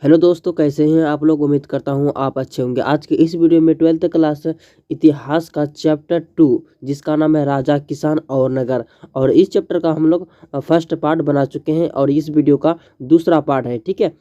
Hello दोस्तों, कैसे हैं आप लोग। उम्मीद करता हूं आप अच्छे होंगे। आज के इस वीडियो में 12th क्लास इतिहास का चैप्टर 2 जिसका नाम है राजा, किसान और नगर, और इस चैप्टर का हम लोग फर्स्ट पार्ट बना चुके हैं और इस वीडियो का दूसरा पार्ट है। ठीक है,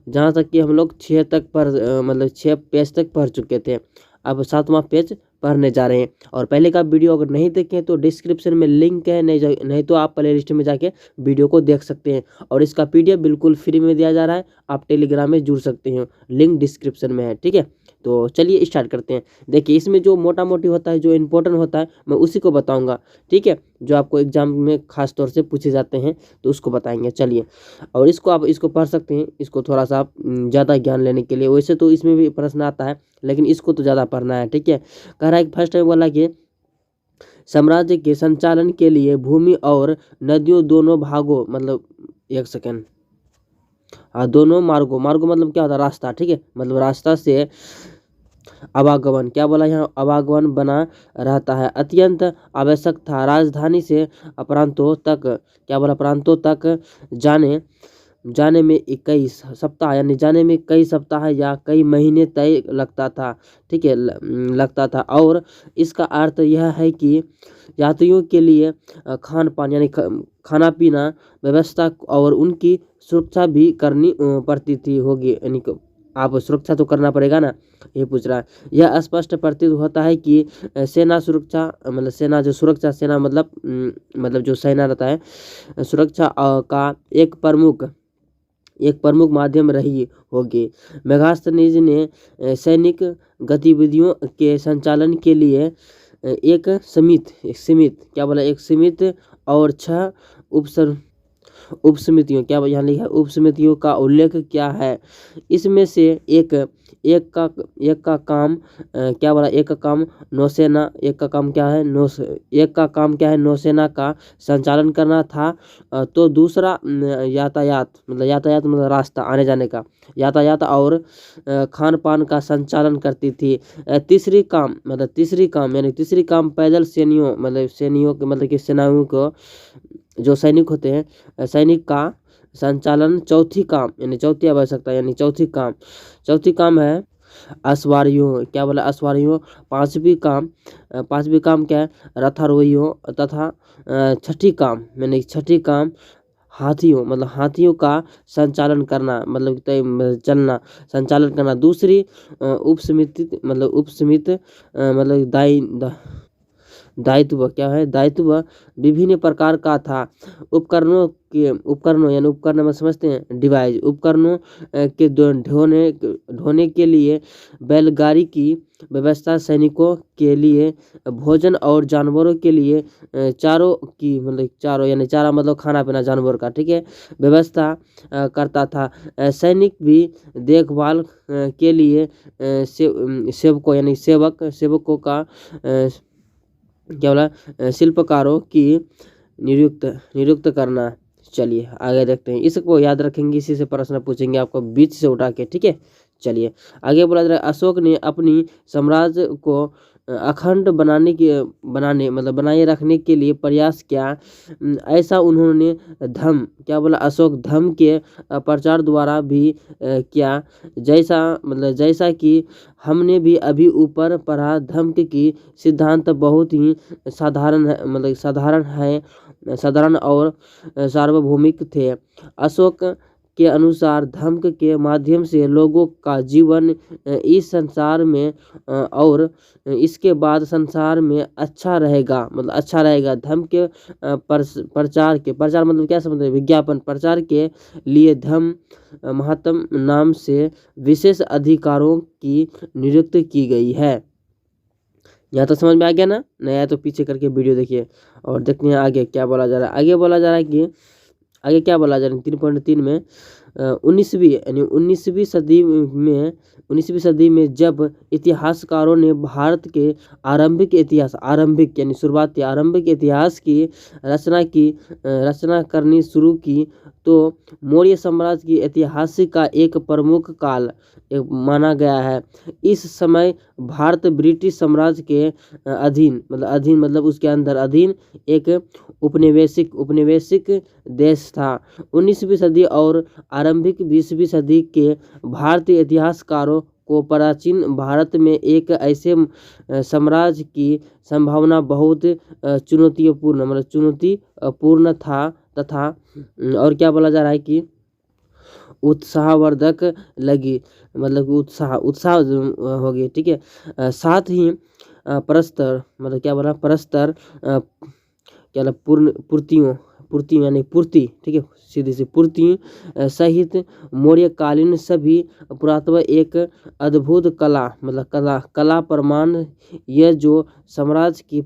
जहां तक कि हम लोग 6 तक मतलब 6 पेज तक पढ़ चुके थे। अब 7वां पेज पढ़ने जा रहे हैं। और पहले का वीडियो अगर नहीं देखें तो डिस्क्रिप्शन में लिंक है, नहीं तो आप प्ले लिस्ट में जाके वीडियो को देख सकते हैं। और इसका पीडीएफ बिल्कुल फ्री में दिया जा रहा है, आप टेलीग्राम में जुड़ सकते हैं, लिंक डिस्क्रिप्शन में है। ठीक है, तो चलिए स्टार्ट करते हैं। देखिए, इसमें जो मोटा मोटी होता है, जो इम्पोर्टेंट होता है, मैं उसी को बताऊंगा। ठीक है, जो आपको एग्जाम में खास तौर से पूछे जाते हैं तो उसको बताएंगे। चलिए, और इसको आप इसको पढ़ सकते हैं, इसको थोड़ा सा आप ज़्यादा ज्ञान लेने के लिए। वैसे तो इसमें भी प्रश्न आता है, लेकिन इसको तो ज़्यादा पढ़ना है। ठीक है, कह रहा है फर्स्ट में बोला कि साम्राज्य के संचालन के लिए भूमि और नदियों दोनों भागों, मतलब एक सेकेंड, हाँ, दोनों मार्गों मतलब क्या होता है, रास्ता। ठीक है, मतलब रास्ता से आवागमन, क्या बोला यहाँ, आवागमन बना रहता है, अत्यंत आवश्यक था। राजधानी से प्रांतों तक, क्या बोला, प्रांतों तक जाने में 21 सप्ताह, यानी जाने में कई सप्ताह या कई महीने तय लगता था। ठीक है, लगता था। और इसका अर्थ यह है कि यात्रियों के लिए खान पान यानी खाना पीना व्यवस्था और उनकी सुरक्षा भी करनी पड़ती थी होगी, यानी आप सुरक्षा तो करना पड़ेगा ना, ये पूछ रहा है। यह स्पष्ट प्रतीत होता है कि सेना सुरक्षा, मतलब सेना जो सुरक्षा, सेना मतलब जो सेना रहता है, सुरक्षा का एक प्रमुख माध्यम रही होगी। मेगास्थनीज ने सैनिक गतिविधियों के संचालन के लिए एक सीमित, क्या बोला, एक सीमित और 6 उपसमितियों, क्या यहाँ लिखा है, उपसमितियों का उल्लेख क्या है। इसमें से एक का काम क्या बोला, एक का काम नौसेना, एक का काम क्या है नौसेना का संचालन करना था। तो दूसरा यातायात मतलब रास्ता आने जाने का यातायात और खान पान का संचालन करती थी। तीसरी काम यानी पैदल सैनियों के, मतलब कि सेनाओं को, जो सैनिक होते हैं, सैनिक का संचालन। चौथी आवश्यकता यानी चौथी काम है अश्वारियों, क्या बोला, अश्वारियों। पांचवी काम क्या है, रथारोहियों तथा छठी काम हाथियों, मतलब हाथियों का संचालन करना, मतलब चलना, संचालन करना। दूसरी उपसमिति मतलब दायित्व, क्या है, दायित्व विभिन्न प्रकार का था। उपकरणों यानी उपकरण में समझते हैं, डिवाइस, उपकरणों के ढोने के लिए बैलगाड़ी की व्यवस्था, सैनिकों के लिए भोजन और जानवरों के लिए चारा मतलब खाना पीना जानवर का, ठीक है, व्यवस्था करता था। सैनिक भी देखभाल के लिए सेवकों का क्या बोला, शिल्पकारों की नियुक्त करना। चलिए आगे देखते हैं, इसको याद रखेंगे, इसी से प्रश्न पूछेंगे आपको बीच से उठा के। ठीक है, चलिए आगे बोला जा रहा है, अशोक ने अपनी साम्राज्य को अखंड बनाए रखने के लिए प्रयास किया। ऐसा उन्होंने अशोक धर्म के प्रचार द्वारा भी किया। जैसा कि हमने भी अभी ऊपर पढ़ा, धर्म की सिद्धांत बहुत ही साधारण और सार्वभौमिक थे। अशोक के अनुसार धर्म के माध्यम से लोगों का जीवन इस संसार में और इसके बाद संसार में अच्छा रहेगा, धर्म के प्रचार मतलब क्या समझते हैं, विज्ञापन प्रचार के लिए धर्म महात्म नाम से विशेष अधिकारों की नियुक्ति की गई है। यहाँ तो समझ में आ गया ना, नया तो पीछे करके वीडियो देखिए और देखते हैं आगे क्या बोला जा रहा है। आगे बोला जा रहा है कि आगे क्या बोला जा रहा है 3.3 में, 19वीं सदी में जब इतिहासकारों ने भारत के आरंभिक इतिहास की रचना करनी शुरू की, तो मौर्य साम्राज्य की ऐतिहासिक का एक प्रमुख काल माना गया है। इस समय भारत ब्रिटिश साम्राज्य के अधीन मतलब उसके अंदर अधीन एक उपनिवेशिक देश था। 19वीं सदी और आरंभिक 20वीं सदी के भारतीय इतिहासकारों को प्राचीन भारत में एक ऐसे साम्राज्य की संभावना बहुत चुनौतीपूर्ण था तथा और क्या बोला जा रहा है कि उत्साहवर्धक लगी, मतलब उत्साह हो गई। ठीक है, साथ ही परस्पर मतलब क्या बोला परस्पर क्या पूर्ति यानी पूर्ति, ठीक है, सीधी सी पूर्ति सहित मौर्यकालीन सभी पुरातत्व एक अद्भुत कला प्रमाण यह जो साम्राज्य की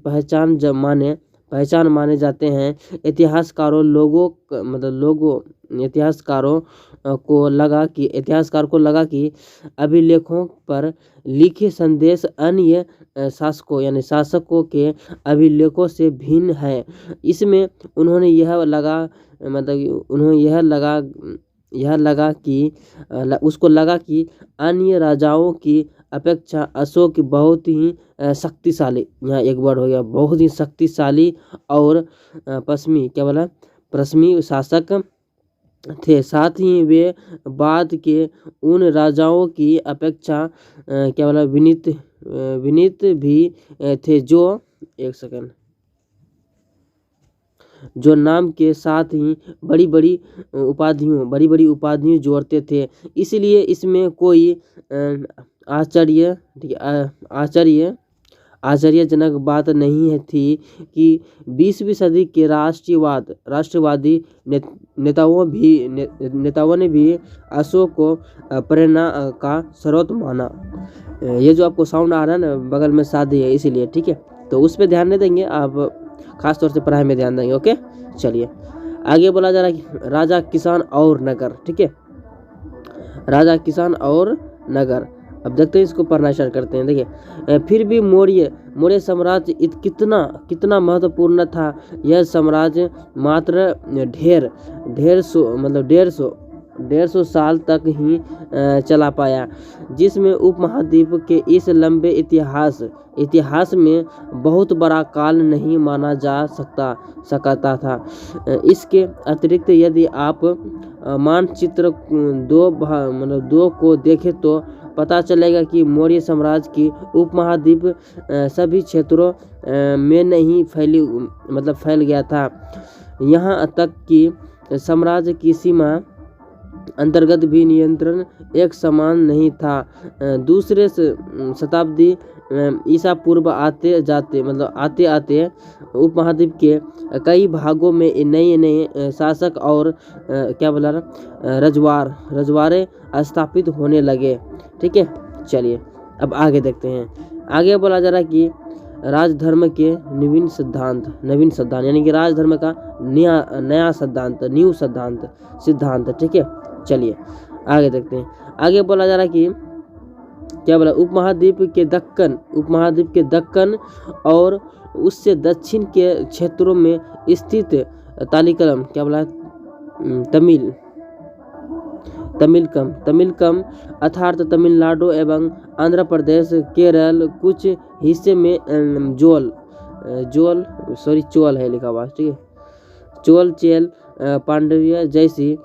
पहचान माने जाते हैं। इतिहासकारों को लगा कि अभिलेखों पर लिखे संदेश अन्य शासकों के अभिलेखों से भिन्न है। इसमें उन्होंने उसको लगा कि अन्य राजाओं की अपेक्षा अशोक बहुत ही शक्तिशाली, यहाँ एक वर्ड हो गया, बहुत ही शक्तिशाली और पश्चिमी शासक थे। साथ ही वे बाद के उन राजाओं की अपेक्षा विनीत भी थे जो नाम के साथ ही बड़ी बड़ी उपाधियों जोड़ते थे। इसलिए इसमें कोई आश्चर्यजनक बात नहीं थी कि 20वीं सदी के राष्ट्रवादी नेताओं ने भी अशोक को प्रेरणा का स्रोत माना। ये जो आपको साउंड आ रहा है ना, बगल में शादी है इसीलिए, ठीक है, तो उस पर ध्यान नहीं देंगे आप, खास तौर से पढ़ाई में ध्यान देंगे। ओके, चलिए आगे बोला जा रहा है कि राजा किसान और नगर। ठीक है, राजा किसान और नगर, अब देखते हैं, इसको पढ़ना स्टार्ट करते हैं। देखिए, फिर भी मौर्य साम्राज्य कितना महत्वपूर्ण था। यह साम्राज्य मात्र डेढ़ सौ साल तक ही चला पाया, जिसमें उपमहाद्वीप के इस लंबे इतिहास में बहुत बड़ा काल नहीं माना जा सकता था। इसके अतिरिक्त यदि आप मानचित्र 2 को देखें तो पता चलेगा कि मौर्य साम्राज्य की उपमहाद्वीप सभी क्षेत्रों में नहीं फैल गया था। यहाँ तक कि साम्राज्य की सीमा अंतर्गत भी नियंत्रण एक समान नहीं था। दूसरे शताब्दी ईसा पूर्व आते आते उपमहाद्वीप के कई भागों में नए शासक और रजवाड़े स्थापित होने लगे। ठीक है, चलिए अब आगे देखते हैं। आगे बोला जा रहा है कि राजधर्म के नवीन सिद्धांत यानी कि राजधर्म का नया सिद्धांत। ठीक है, चलिए आगे देखते हैं। आगे बोला जा रहा है कि क्या बोला, उपमहाद्वीप के दक्कन और उससे दक्षिण के क्षेत्रों में स्थित तमिलकम अर्थात तमिलनाडु एवं आंध्र प्रदेश, केरल, कुछ हिस्से में चोल है लिखा हुआ, ठीक है, चेल पांड्य जैसी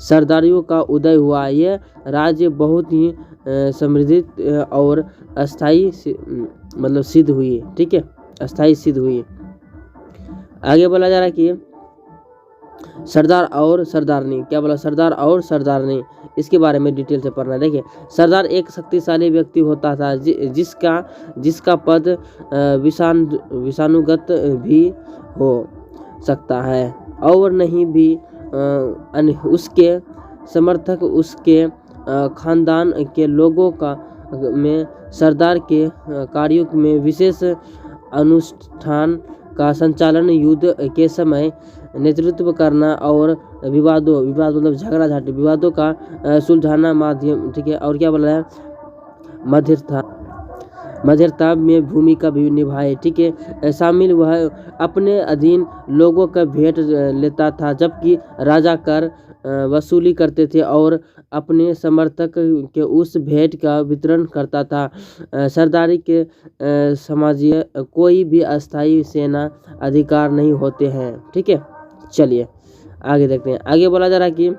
सरदारियों का उदय हुआ। यह राज्य बहुत ही समृद्ध और अस्थायी सिद्ध हुई। ठीक है, अस्थायी सिद्ध हुई। आगे बोला जा रहा है कि सरदार और सरदारनी, क्या बोला, सरदार और सरदारनी, इसके बारे में डिटेल से पढ़ना। देखिए, सरदार एक शक्तिशाली व्यक्ति होता था जिसका पद विषानुगत भी हो सकता है और नहीं भी उसके समर्थक उसके खानदान के लोगों में सरदार के कार्यों में विशेष अनुष्ठान का संचालन, युद्ध के समय नेतृत्व करना और विवादों का सुलझाना माध्यम। ठीक है, और क्या बोला है, मध्यस्थता में भूमिका भी निभाए। ठीक है, शामिल वह अपने अधीन लोगों का भेंट लेता था, जबकि राजा कर वसूली करते थे और अपने समर्थक के उस भेंट का वितरण करता था। सरदारी के समाजीय कोई भी अस्थायी सेना अधिकार नहीं होते हैं। ठीक है, चलिए आगे देखते हैं। आगे बोला जा रहा है कि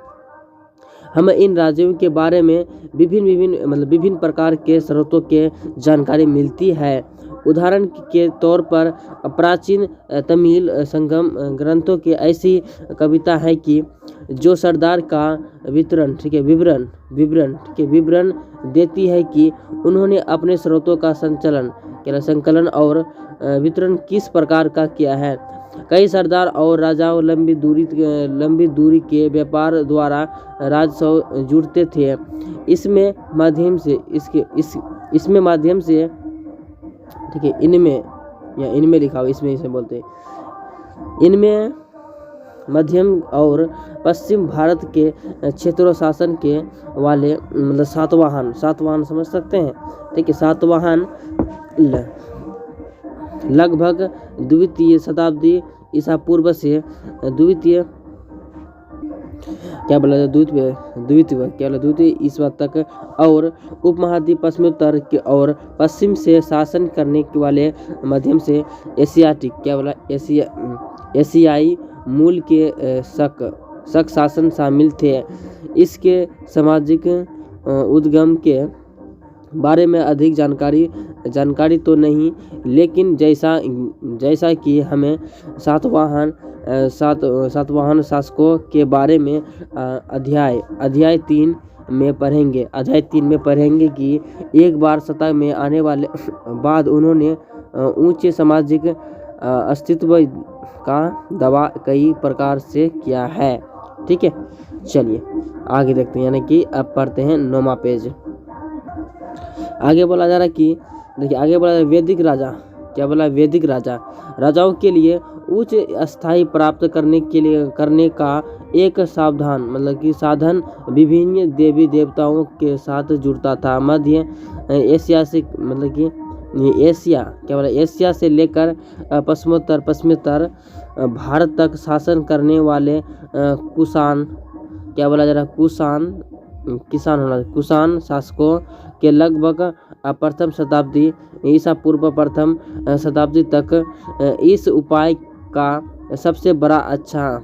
हमें इन राज्यों के बारे में विभिन्न प्रकार के स्रोतों के जानकारी मिलती है। उदाहरण के तौर पर प्राचीन तमिल संगम ग्रंथों की ऐसी कविता है कि जो सरदार का विवरण ठीक है विवरण देती है कि उन्होंने अपने स्रोतों का संकलन और वितरण किस प्रकार का किया है। कई सरदार और राजाओं लंबी दूरी के व्यापार द्वारा राजस्व जुड़ते थे। इसमें माध्यम से ठीक है, इनमें लिखा हुआ, इसमें इसे बोलते हैं। इनमें मध्यम और पश्चिम भारत के क्षेत्रों शासन के वाले सातवाहन समझ सकते हैं। ठीक है, सातवाहन लगभग द्वितीय शताब्दी ईसा पूर्व से द्वितीय ईस्वी तक और उपमहाद्वीप पश्चिमोत्तर और पश्चिम से शासन करने वाले मध्यम से एशियाई मूल के शक शासन शामिल थे। इसके सामाजिक उद्गम के बारे में अधिक जानकारी तो नहीं, लेकिन जैसा कि हमें सातवाहन शासकों के बारे में अध्याय 3 में पढ़ेंगे कि एक बार सत्ता में आने वाले बाद उन्होंने ऊंचे सामाजिक अस्तित्व का दावा कई प्रकार से किया है। ठीक है, चलिए आगे देखते हैं, यानी कि अब पढ़ते हैं 9वां पेज। आगे बोला जा रहा है कि देखिए, आगे बोला वैदिक राजा। क्या बोला? वैदिक राजाओं के लिए उच्च स्थायी प्राप्त करने का एक साधन विभिन्न देवी देवताओं के साथ जुड़ता था। मध्य एशिया से एशिया से लेकर पश्चिमोत्तर भारत तक शासन करने वाले कुषाण कुषाण शासकों के लगभग प्रथम शताब्दी ईसा पूर्व प्रथम शताब्दी तक इस उपाय का सबसे बड़ा अच्छा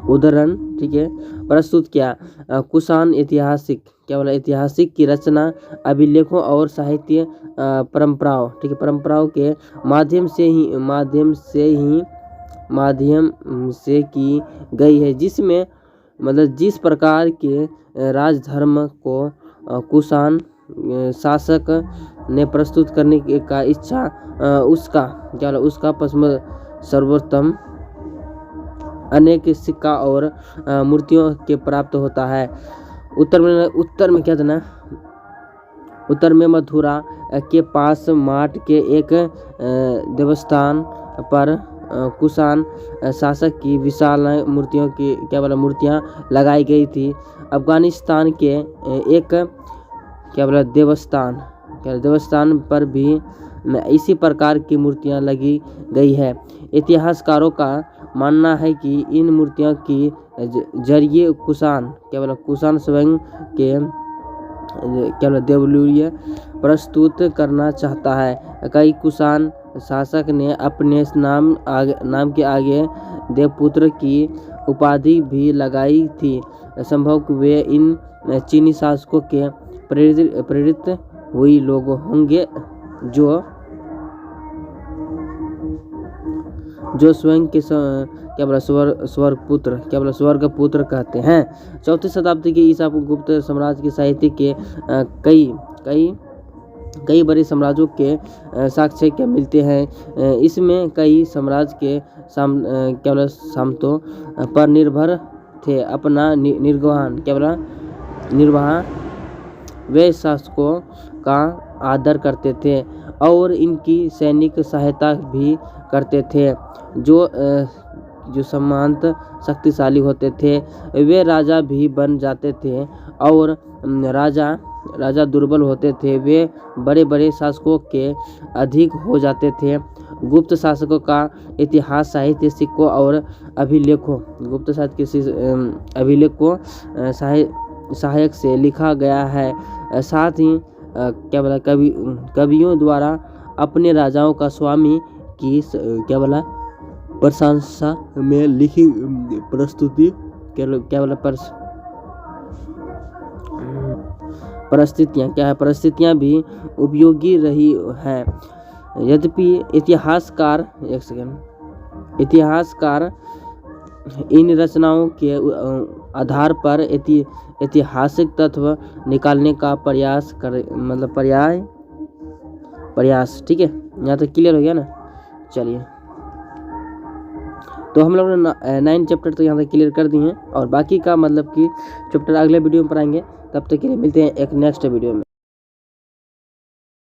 उदाहरण ठीक है प्रस्तुत किया। कुषाण ऐतिहासिक की रचना अभिलेखों और साहित्य परंपराओं के माध्यम से की गई है, जिसमें जिस प्रकार के राजधर्म को कुषाण शासक ने प्रस्तुत करने का इच्छा उसका पश्चिम सर्वोत्तम अनेक सिक्का और मूर्तियों के प्राप्त होता है। उत्तर में मथुरा के पास माट के एक देवस्थान पर कुषाण शासक की विशाल मूर्तियां लगाई गई थी। अफगानिस्तान के एक देवस्थान पर भी इसी प्रकार की मूर्तियां लगी गई है। इतिहासकारों का मानना है कि इन मूर्तियों की जरिए कुषाण स्वयं के देवलूय प्रस्तुत करना चाहता है। कई कुषाण शासक ने अपने नाम के आगे देवपुत्र की उपाधि भी लगाई थी। संभव वे इन चीनी शासकों के प्रेरित हुई लोग होंगे जो स्वयं के स्वर्गपुत्र कहते हैं। 4वीं शताब्दी के ईसा गुप्त साम्राज्य के साहित्य के कई बड़े साम्राज्यों के साक्ष्य क्या मिलते हैं। इसमें कई साम्राज्य के सामंतों पर निर्भर थे अपना निर्वाह वे शासकों का आदर करते थे और इनकी सैनिक सहायता भी करते थे, जो जो सम्मानित शक्तिशाली होते थे वे राजा भी बन जाते थे, और राजा दुर्बल होते थे वे बड़े बड़े शासकों के अधिक हो जाते थे। गुप्त शासकों का इतिहास साहित्य, सिक्कों और अभिलेखों सहायक से लिखा गया है। साथ ही क्या बोला कवियों द्वारा अपने राजाओं का स्वामी की प्रशंसा में लिखी प्रस्तुति परिस्थितियाँ भी उपयोगी रही है। यद्यपि इतिहासकार इन रचनाओं के आधार पर ऐतिहासिक तत्व निकालने का प्रयास ठीक है। यहाँ तक क्लियर हो गया ना। चलिए, तो हम लोग ने 9 चैप्टर तो यहाँ तक क्लियर कर दिए हैं, और बाकी का मतलब कि चैप्टर अगले वीडियो में पढ़ाएंगे। तब तक के लिए मिलते हैं एक नेक्स्ट वीडियो में।